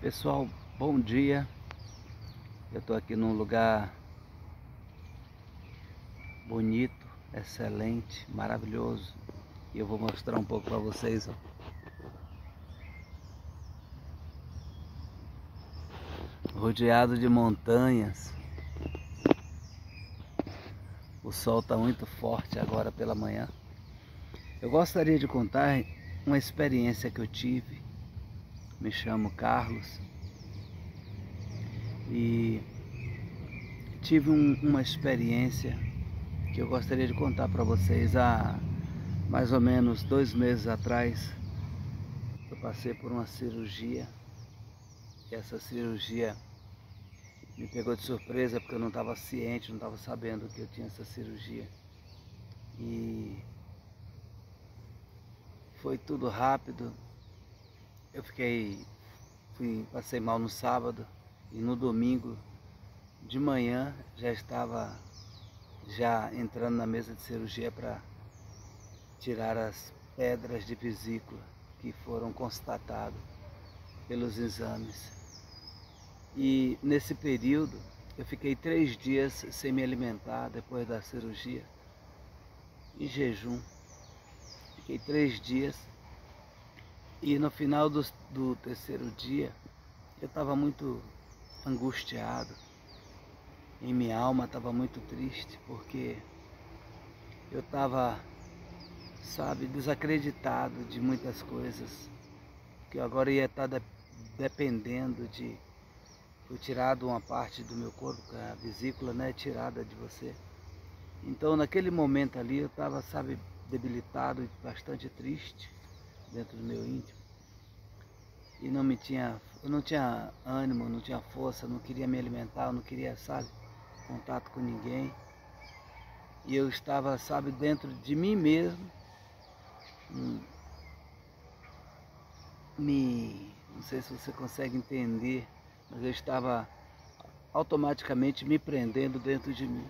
Pessoal, bom dia. Eu estou aqui num lugar bonito, excelente, maravilhoso. E eu vou mostrar um pouco para vocês. Rodeado de montanhas. O sol está muito forte agora pela manhã. Eu gostaria de contar uma experiência que eu tive. Me chamo Carlos e tive uma experiência que eu gostaria de contar para vocês. Há mais ou menos 2 meses atrás eu passei por uma cirurgia e essa cirurgia me pegou de surpresa porque eu não estava ciente, não estava sabendo que eu tinha essa cirurgia e foi tudo rápido. Eu passei mal no sábado e no domingo de manhã já estava entrando na mesa de cirurgia para tirar as pedras de vesícula que foram constatadas pelos exames. E nesse período eu fiquei 3 dias sem me alimentar depois da cirurgia, em jejum. Fiquei 3 dias e no final do 3º dia eu estava muito angustiado. Em minha alma estava muito triste, porque eu estava, desacreditado de muitas coisas, que eu agora ia estar dependendo de... Foi tirado uma parte do meu corpo, a vesícula, né, tirada de você. Então naquele momento ali eu estava, debilitado e bastante triste dentro do meu íntimo. E eu não tinha ânimo, não tinha força, não queria me alimentar, eu não queria, contato com ninguém. E eu estava, dentro de mim mesmo, não sei se você consegue entender, mas eu estava automaticamente me prendendo dentro de mim.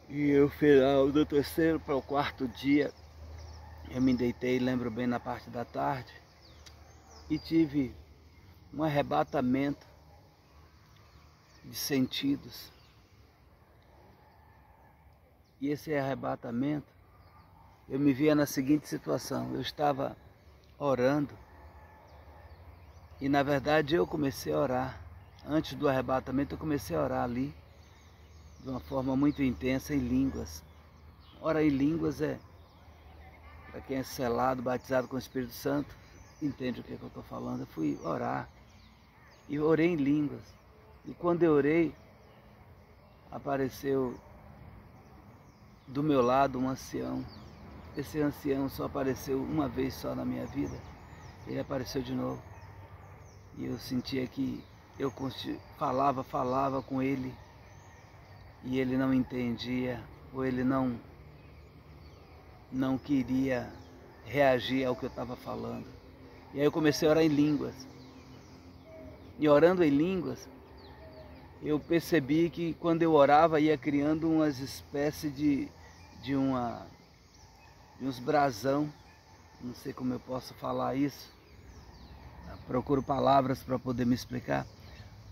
E no final do 3º para o 4º dia, eu me deitei, lembro bem, na parte da tarde, e tive um arrebatamento de sentidos. E esse arrebatamento, eu me via na seguinte situação: eu estava orando e na verdade eu comecei a orar. Antes do arrebatamento eu comecei a orar ali de uma forma muito intensa em línguas. Orar em línguas para quem é selado, batizado com o Espírito Santo, entende o que eu estou falando. Eu fui orar e orei em línguas. E quando eu orei, apareceu do meu lado um ancião. Esse ancião só apareceu uma vez só na minha vida. Ele apareceu de novo. E eu sentia que eu falava com ele e ele não entendia, ou ele não queria reagir ao que eu estava falando. E aí eu comecei a orar em línguas. E orando em línguas, eu percebi que quando eu orava ia criando umas espécies de uns brasão, não sei como eu posso falar isso, procuro palavras para poder me explicar,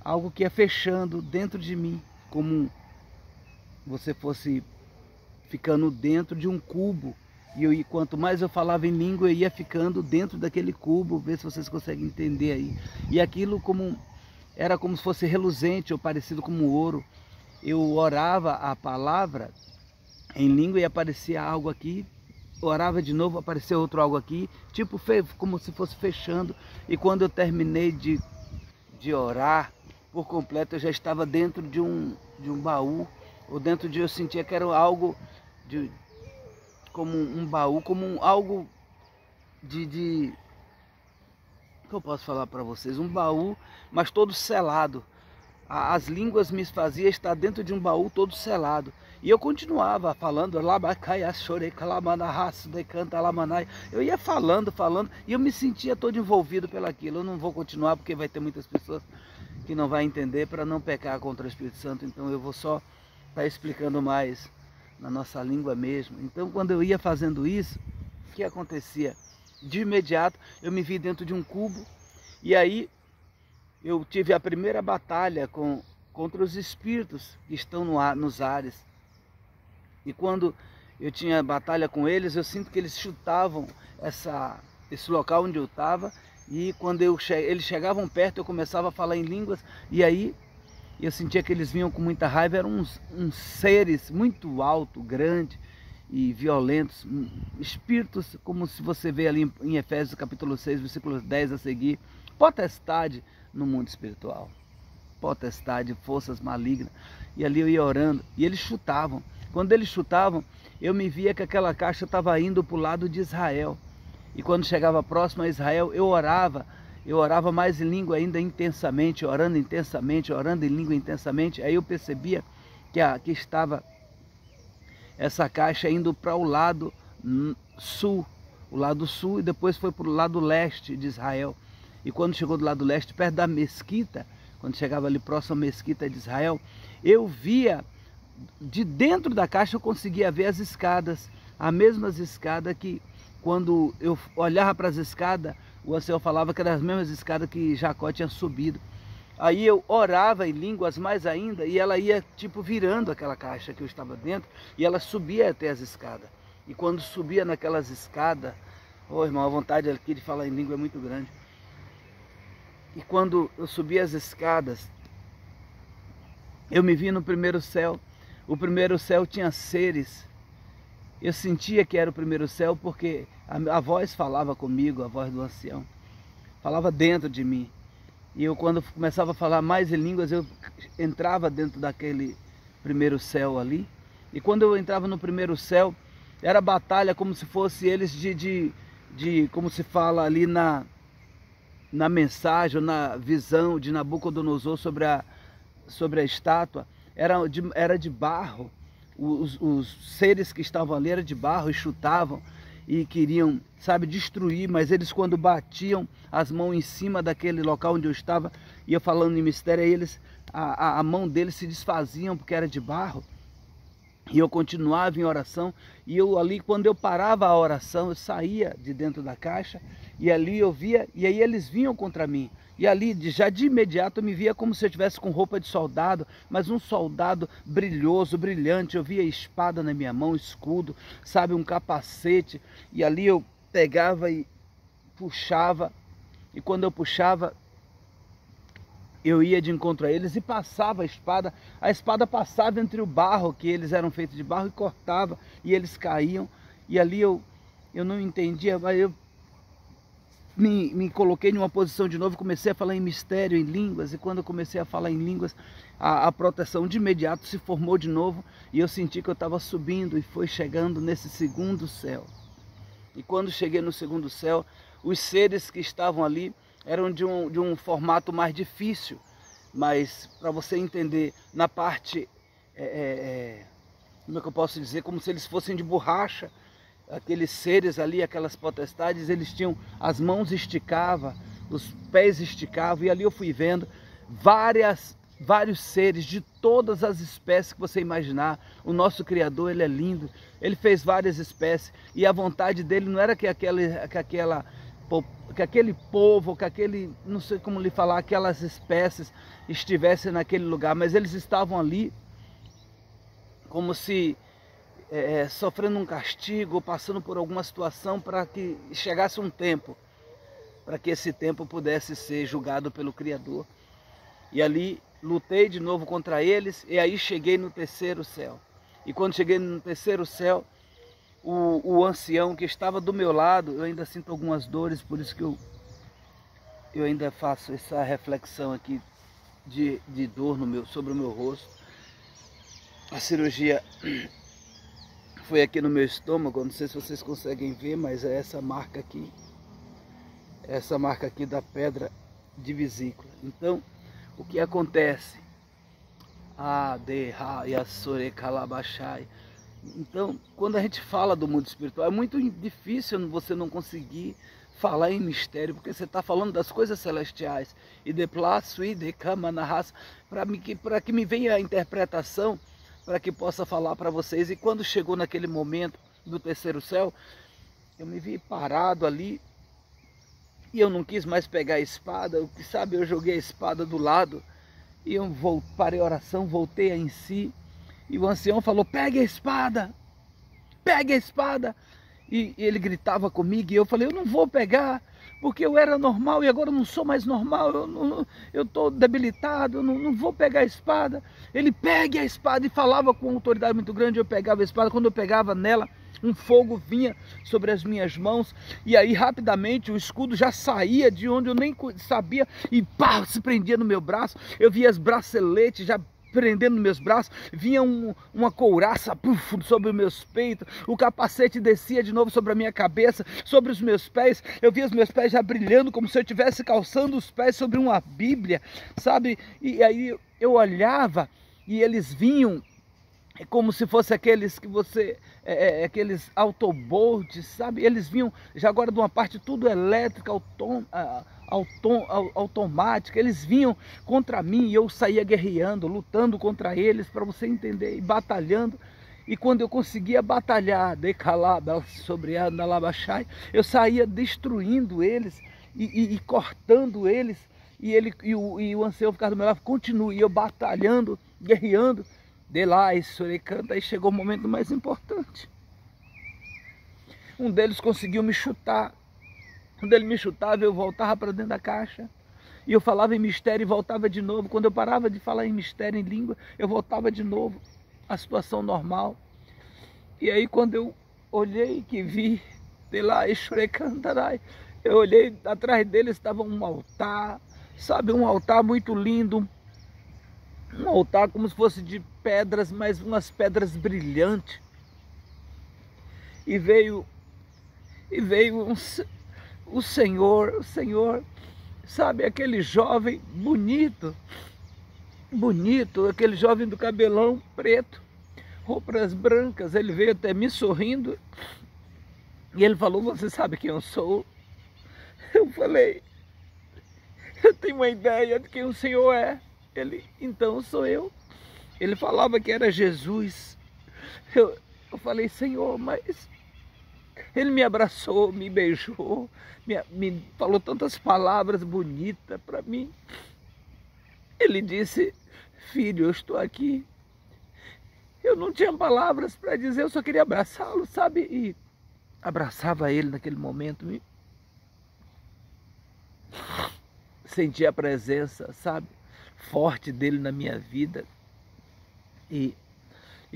algo que ia fechando dentro de mim, como você fosse ficando dentro de um cubo, e quanto mais eu falava em língua, eu ia ficando dentro daquele cubo. Ver se vocês conseguem entender aí. E aquilo era como se fosse reluzente ou parecido com ouro. Eu orava a palavra em língua e aparecia algo aqui, orava de novo, apareceu outro algo aqui, tipo como se fosse fechando. E quando eu terminei de orar por completo, eu já estava dentro de um baú, ou eu sentia que era algo como um baú, algo que eu posso falar para vocês, um baú, mas todo selado. As línguas me faziam estar dentro de um baú todo selado. E eu continuava falando, eu ia falando, e eu me sentia todo envolvido pelaquilo. Eu não vou continuar porque vai ter muitas pessoas que não vão entender, para não pecar contra o Espírito Santo. Então eu vou só estar explicando mais na nossa língua mesmo. Então quando eu ia fazendo isso, o que acontecia? De imediato eu me vi dentro de um cubo, e aí eu tive a primeira batalha contra os espíritos que estão nos ares. E quando eu tinha batalha com eles, eu sinto que eles chutavam esse local onde eu estava, e quando eles chegavam perto, eu começava a falar em línguas, e aí eu sentia que eles vinham com muita raiva. Eram uns seres muito altos, grandes e violentos, espíritos, como se você vê ali em Efésios capítulo 6, versículo 10 a seguir, potestade no mundo espiritual, potestade, forças malignas. E ali eu ia orando, e eles chutavam. Quando eles chutavam, eu me via que aquela caixa estava indo para o lado de Israel. E quando chegava próximo a Israel, eu orava mais em língua ainda intensamente, orando em língua intensamente. Aí eu percebia que estava essa caixa indo para o lado sul, e depois foi para o lado leste de Israel. E quando chegou do lado leste, perto da mesquita, quando chegava ali próximo à mesquita de Israel, eu via, de dentro da caixa eu conseguia ver as escadas, as mesmas escadas que, quando eu olhava para as escadas, o ancião falava que eram as mesmas escadas que Jacó tinha subido. Aí eu orava em línguas mais ainda, e ela ia tipo virando aquela caixa que eu estava dentro, e ela subia até as escadas. E quando subia naquelas escadas, oh irmão, a vontade aqui de falar em língua é muito grande. E quando eu subia as escadas, eu me vi no primeiro céu. O primeiro céu tinha seres. Eu sentia que era o primeiro céu porque a voz falava comigo, a voz do ancião. Falava dentro de mim. E eu, quando começava a falar mais em línguas, eu entrava dentro daquele primeiro céu ali. E quando eu entrava no primeiro céu, era batalha como se fosse eles como se fala ali na mensagem, na visão de Nabucodonosor sobre a estátua. Era de barro. Os seres que estavam ali eram de barro e chutavam e queriam, destruir, mas eles, quando batiam as mãos em cima daquele local onde eu estava, ia falando em mistério, aí a mão deles se desfaziam porque era de barro. E eu continuava em oração, e eu ali, quando eu parava a oração, eu saía de dentro da caixa, e ali eu via, e aí eles vinham contra mim. E ali, já de imediato, eu me via como se eu estivesse com roupa de soldado, mas um soldado brilhoso, brilhante. Eu via espada na minha mão, escudo, um capacete. E ali eu pegava e puxava, e quando eu puxava, eu ia de encontro a eles e passava a espada passava entre o barro, que eles eram feitos de barro, e cortava, e eles caíam. E ali eu não entendia, mas eu me coloquei numa posição de novo, comecei a falar em mistério, em línguas, e quando eu comecei a falar em línguas, a proteção de imediato se formou de novo, e eu senti que eu estava subindo, e foi chegando nesse segundo céu. E quando cheguei no segundo céu, os seres que estavam ali eram de um formato mais difícil, mas para você entender, na parte, como é que eu posso dizer, como se eles fossem de borracha. Aqueles seres ali, aquelas potestades, eles tinham, as mãos esticavam, os pés esticavam, e ali eu fui vendo vários seres de todas as espécies que você imaginar. O nosso Criador, ele é lindo, ele fez várias espécies, e a vontade dele não era que aquele povo, não sei como lhe falar, aquelas espécies estivessem naquele lugar, mas eles estavam ali como se sofrendo um castigo, ou passando por alguma situação, para que chegasse um tempo, para que esse tempo pudesse ser julgado pelo Criador. E ali lutei de novo contra eles, e aí cheguei no terceiro céu. E quando cheguei no terceiro céu, o ancião que estava do meu lado, eu ainda sinto algumas dores, por isso que eu ainda faço essa reflexão aqui de dor sobre o meu rosto. A cirurgia foi aqui no meu estômago, não sei se vocês conseguem ver, mas é essa marca aqui da pedra de vesícula. Então, o que acontece? Então, quando a gente fala do mundo espiritual, é muito difícil você não conseguir falar em mistério, porque você está falando das coisas celestiais. E de plaço e de cama na raça, para que me venha a interpretação, para que possa falar para vocês. E quando chegou naquele momento do terceiro céu, eu me vi parado ali, E eu não quis mais pegar a espada, sabe, eu joguei a espada do lado. E eu parei a oração, voltei em si. E o ancião falou, pegue a espada, pegue a espada. E ele gritava comigo e eu falei, eu não vou pegar, porque eu era normal e agora eu não sou mais normal, eu estou debilitado, eu não vou pegar a espada. Ele, pegue a espada, e falava com uma autoridade muito grande. Eu pegava a espada, quando eu pegava nela, um fogo vinha sobre as minhas mãos, e aí rapidamente o escudo já saía de onde eu nem sabia, e pá, se prendia no meu braço. Eu via as braceletes já prendendo meus braços, vinha uma couraça sobre os meus peitos, o capacete descia de novo sobre a minha cabeça, sobre os meus pés. Eu via os meus pés já brilhando, como se eu estivesse calçando os pés sobre uma Bíblia, sabe? E aí eu olhava e eles vinham, como se fosse aqueles que você, aqueles Autobots, sabe? Eles vinham já agora de uma parte tudo elétrica, automática. Eles vinham contra mim e eu saía guerreando, lutando contra eles, para você entender, e batalhando. E quando eu conseguia batalhar, eu saía destruindo eles e cortando eles. E o ancião ficava do meu lado, continue, e eu batalhando, guerreando. De lá, isso ele canta, aí chegou o momento mais importante. Um deles conseguiu me chutar. Quando ele me chutava, eu voltava para dentro da caixa. E eu falava em mistério e voltava de novo. Quando eu parava de falar em mistério, em língua, eu voltava de novo à situação normal. E aí quando eu olhei que vi, de lá, eu olhei, atrás dele estava um altar, sabe, um altar muito lindo, um altar como se fosse de pedras, mas umas pedras brilhantes. E veio o Senhor, sabe, aquele jovem bonito, aquele jovem do cabelão preto, roupas brancas. Ele veio até me sorrindo e ele falou, você sabe quem eu sou? Eu falei, eu tenho uma ideia de quem o Senhor é. Ele, então sou eu. Ele falava que era Jesus. Eu falei, Senhor, mas... Ele me abraçou, me beijou, me falou tantas palavras bonitas para mim. Ele disse, filho, eu estou aqui. Eu não tinha palavras para dizer, eu só queria abraçá-lo, sabe? E abraçava ele naquele momento. Senti a presença, sabe, forte dele na minha vida. E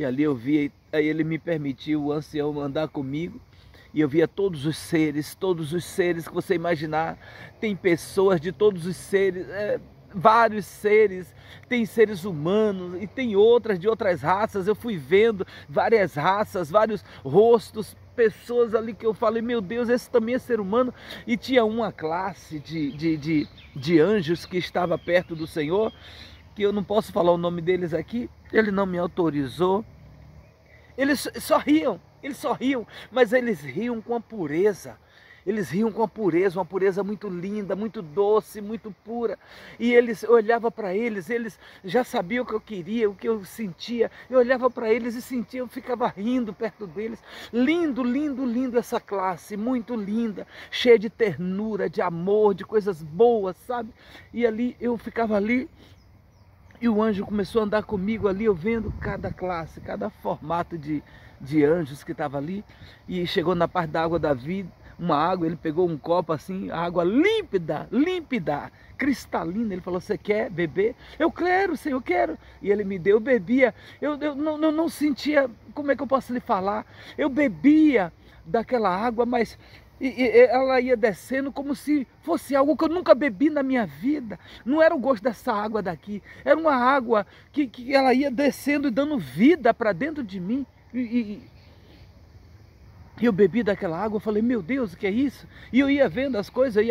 ali eu via, aí ele me permitiu, o ancião, andar comigo. E eu via todos os seres que você imaginar. Tem pessoas de todos os seres, vários seres. Tem seres humanos e tem outras de outras raças. Eu fui vendo várias raças, vários rostos, pessoas ali que eu falei, meu Deus, esse também é ser humano. E tinha uma classe de anjos que estava perto do Senhor, que eu não posso falar o nome deles aqui, ele não me autorizou. Eles sorriam, mas eles riam com a pureza. Eles riam com a pureza, uma pureza muito linda, muito doce, muito pura. E eles, eu olhava para eles já sabiam o que eu queria, o que eu sentia. Eu olhava para eles e sentia, eu ficava rindo perto deles. Lindo, lindo, lindo essa classe, muito linda, cheia de ternura, de amor, de coisas boas, sabe? E ali, eu ficava ali, e o anjo começou a andar comigo ali, eu vendo cada classe, cada formato de anjos que estava ali. E chegou na parte da água da vida, uma água, ele pegou um copo assim, água límpida, cristalina. Ele falou, você quer beber? Eu quero, Senhor, eu quero. E ele me deu, eu bebia, eu não sentia, como é que eu posso lhe falar? Eu bebia daquela água, mas... E ela ia descendo como se fosse algo que eu nunca bebi na minha vida. Não era o gosto dessa água daqui. Era uma água que ela ia descendo e dando vida para dentro de mim. E eu bebi daquela água, eu falei, meu Deus, o que é isso? E eu ia vendo as coisas,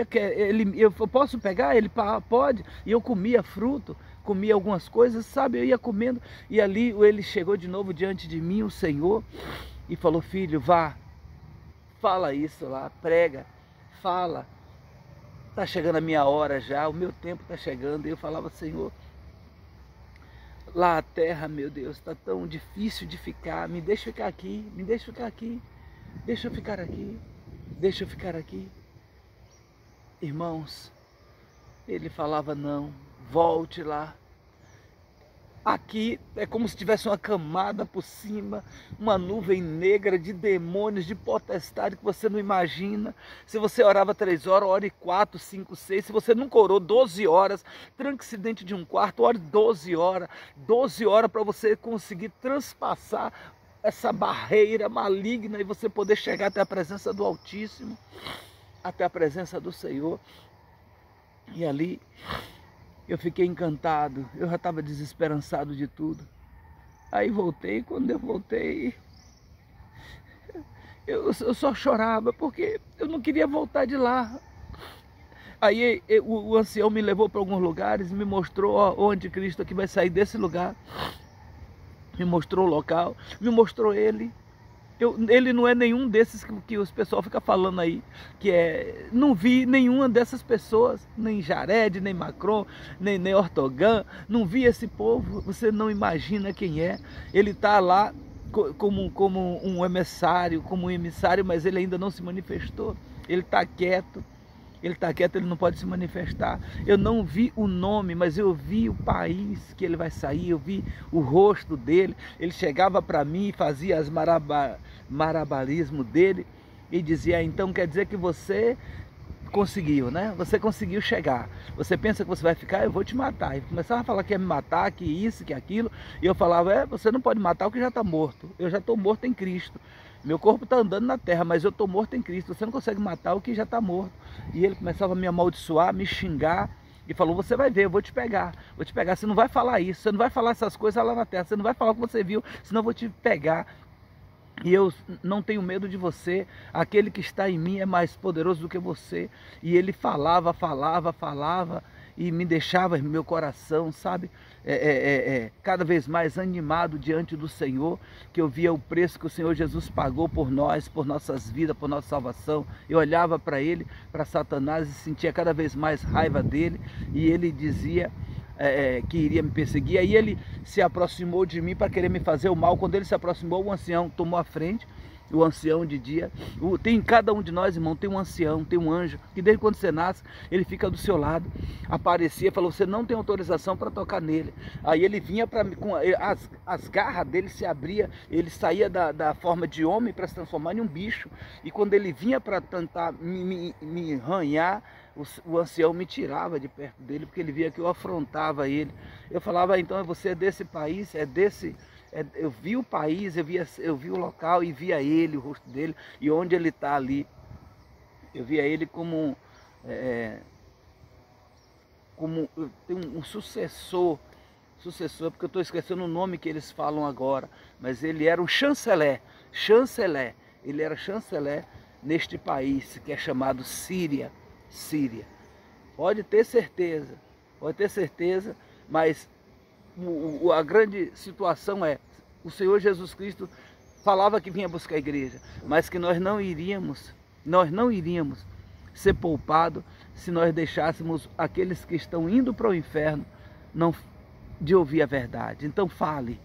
eu posso pegar? Ele, pode. E eu comia fruto, comia algumas coisas, sabe? Eu ia comendo. E ali ele chegou de novo diante de mim, o Senhor, e falou, filho, vá. Fala isso lá, prega, fala, está chegando a minha hora já, o meu tempo está chegando. E eu falava, Senhor, lá a terra, meu Deus, está tão difícil de ficar, me deixa ficar aqui, me deixa ficar aqui, deixa eu ficar aqui, deixa eu ficar aqui. Irmãos, ele falava: não, volte lá. Aqui é como se tivesse uma camada por cima, uma nuvem negra de demônios, de potestade que você não imagina. Se você orava 3 horas, ore 4, 5, 6. Se você nunca orou 12 horas, tranque-se dentro de um quarto, ore 12 horas. 12 horas para você conseguir transpassar essa barreira maligna e você poder chegar até a presença do Altíssimo, até a presença do Senhor. E ali eu fiquei encantado, eu já estava desesperançado de tudo. Aí voltei, quando eu voltei, eu só chorava, porque eu não queria voltar de lá. Aí o ancião me levou para alguns lugares, me mostrou o anticristo que vai sair desse lugar. Me mostrou o local, me mostrou ele. Ele não é nenhum desses que os pessoal fica falando aí, não vi nenhuma dessas pessoas, nem Jared, nem Macron, nem Erdogan, não vi esse povo, você não imagina quem é. Ele está lá como um emissário, mas ele ainda não se manifestou, ele está quieto. Ele não pode se manifestar. Eu não vi o nome, mas eu vi o país que ele vai sair, eu vi o rosto dele. Ele chegava para mim e fazia as marabalismo dele e dizia: então quer dizer que você conseguiu, né? Você conseguiu chegar. Você pensa que você vai ficar? Eu vou te matar. E começava a falar que ia me matar, que isso, que aquilo. E eu falava: você não pode matar o que já está morto. Eu já estou morto em Cristo. Meu corpo está andando na terra, mas eu estou morto em Cristo. Você não consegue matar o que já está morto. E ele começava a me amaldiçoar, me xingar. E falou: você vai ver, eu vou te pegar. Vou te pegar. Você não vai falar isso. Você não vai falar essas coisas lá na terra. Você não vai falar o que você viu, senão eu vou te pegar. E eu não tenho medo de você, aquele que está em mim é mais poderoso do que você. E ele falava, e me deixava meu coração, sabe, cada vez mais animado diante do Senhor, que eu via o preço que o Senhor Jesus pagou por nós, por nossas vidas, por nossa salvação. Eu olhava para ele, para Satanás, e sentia cada vez mais raiva dele, e ele dizia que iria me perseguir. Aí ele se aproximou de mim para querer me fazer o mal. Quando ele se aproximou, o ancião tomou a frente, o ancião de dia. Tem em cada um de nós, irmão, tem um ancião, tem um anjo, que desde quando você nasce, ele fica do seu lado. Aparecia, falou: você não tem autorização para tocar nele. Aí ele vinha para mim, as garras dele se abria, ele saía da forma de homem para se transformar em um bicho. E quando ele vinha para tentar me arranhar, o ancião me tirava de perto dele, porque ele via que eu afrontava ele. Eu falava: então você é desse país, eu vi o país, eu vi o local e via ele, o rosto dele, e onde ele está ali. Eu via ele como tem um sucessor, porque eu estou esquecendo o nome que eles falam agora, mas ele era um chanceler, ele era chanceler neste país que é chamado Síria. Pode ter certeza, mas a grande situação é: o Senhor Jesus Cristo falava que vinha buscar a igreja, mas que nós não iríamos ser poupados se nós deixássemos aqueles que estão indo para o inferno de ouvir a verdade. Então fale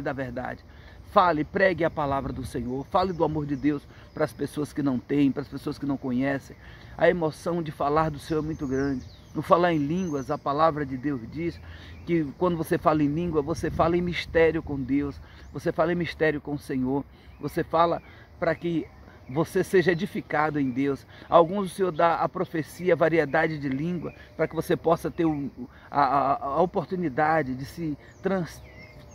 da verdade. Fale, pregue a palavra do Senhor, fale do amor de Deus para as pessoas que não têm, para as pessoas que não conhecem. A emoção de falar do Senhor é muito grande. No falar em línguas, a palavra de Deus diz que quando você fala em língua, você fala em mistério com Deus, você fala em mistério com o Senhor, você fala para que você seja edificado em Deus. Alguns o Senhor dá a profecia, a variedade de língua, para que você possa ter a oportunidade de se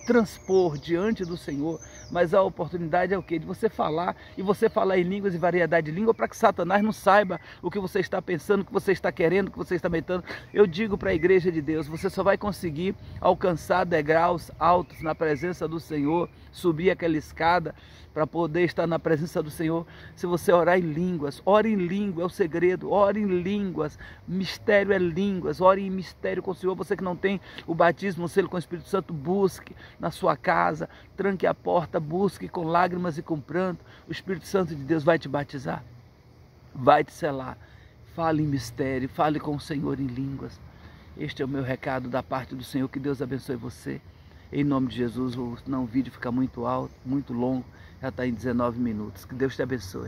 transpor diante do Senhor. Mas a oportunidade é o quê? De você falar, e você falar em línguas e variedade de língua, para que Satanás não saiba o que você está pensando, o que você está querendo, o que você está meditando. Eu digo para a igreja de Deus: você só vai conseguir alcançar degraus altos na presença do Senhor, subir aquela escada para poder estar na presença do Senhor, se você orar em línguas. Ore em língua, é o segredo. Ore em línguas, mistério é línguas. Ore em mistério com o Senhor. Você que não tem o batismo, o selo com o Espírito Santo, busque na sua casa, tranque a porta, busque com lágrimas e com pranto. O Espírito Santo de Deus vai te batizar, vai te selar. Fale em mistério, fale com o Senhor em línguas. Este é o meu recado da parte do Senhor. Que Deus abençoe você. Em nome de Jesus. O vídeo fica muito alto, muito longo. Já está em 19 minutos. Que Deus te abençoe.